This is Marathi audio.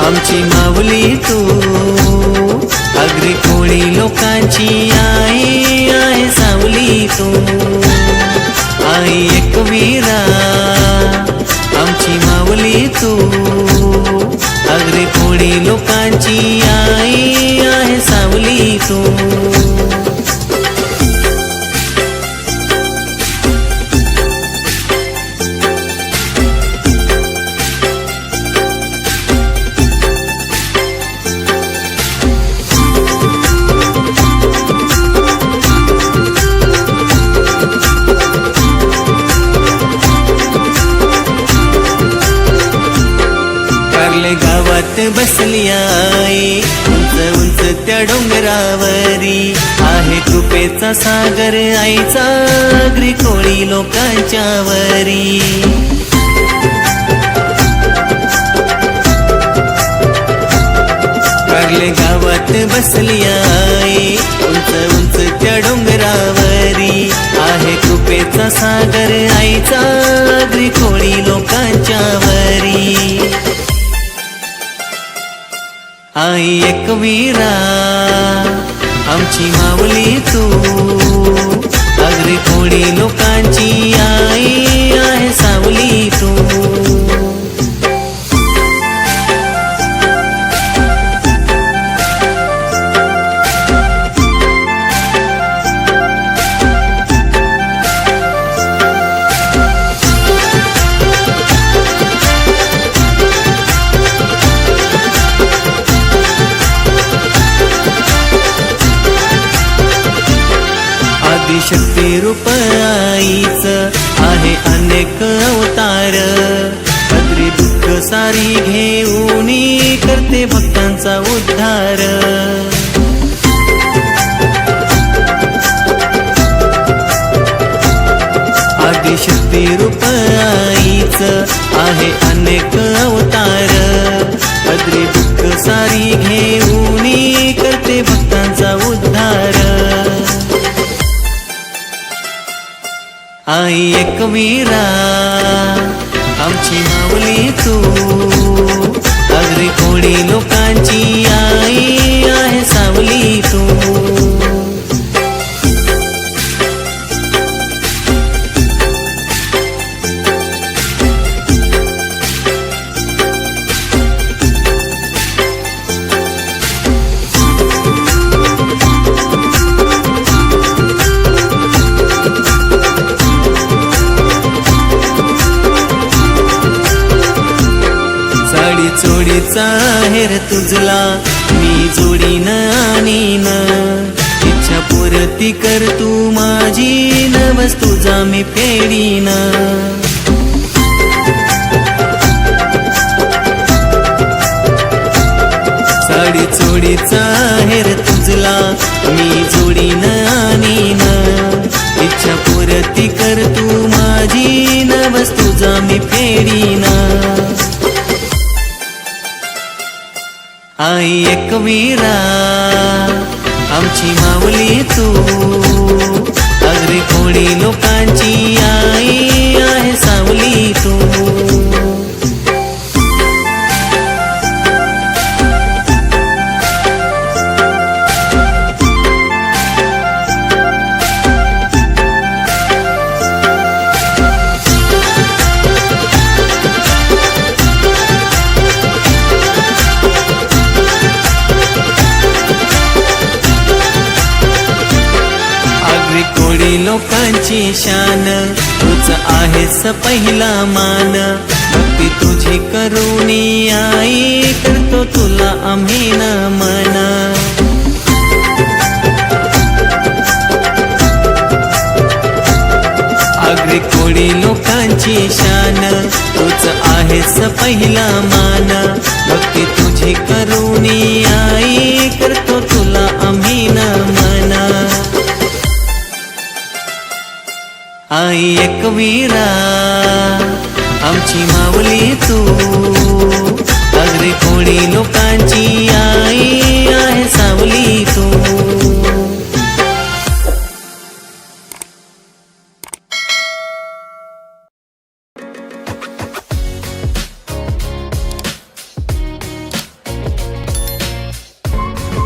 आमची माऊली तू आगरी कोळी लोकांची आई आहे सावली तू आई एकवीरा आमची माऊली तू आगरी कोळी लोकांची आई आहे सावली तू गावात बसली आई उंच उंच त्या डोंगरावरी आहे कृपेचा सागर आईचा आगरी कोळी लोकांच्या वरी कारले गावात बसली आई उंच उंच त्या डोंगरावरी आहे कृपेचा सागर आईचा आगरी कोळी लोकांच्या वरी आई एकवीरा आमची माऊली तू आगरी कोळी लोकांची आई आहे सावली तू शक्ती रूप आईच आहे अनेक अवतार आगरी दुःख सारी घेऊन करते भक्तांचा उद्धार आदिशक्ती रूप आईच आहे अनेक अवतार आगरी दुःख सारी घेऊन करते भक्तांचा उद्धार आई एकवीरा आमची माऊली तू आगरी कोळी लोकांची आई आहे सावली तू चोडीचा हेर तुझला मी जोडीन आणीन इच्छा पूर्ती कर तू माझी नवस तुझा मी फेडीन साडी चोडीचा हेर तुझला मी जोडीन आणीन इच्छा पूर्ती कर तू माझी नवस तुझा मी फेडीन आई एकवीरा आमची माऊली तू आगरी कोळी लोकांची आई आहे सावली तू कोळी लोकांची शान तूच आहेस पहिला मान भक्ती तुझी करुणी आई करतो तुला आम्ही नमन आगरी कोळी लोकांची शान तूच आहेस पहिला मान भक्ती तुझी करुणी आई करतो तुला आम्ही नमन आई एकवीरा आमची माऊली तू आगरी कोळी लोकांची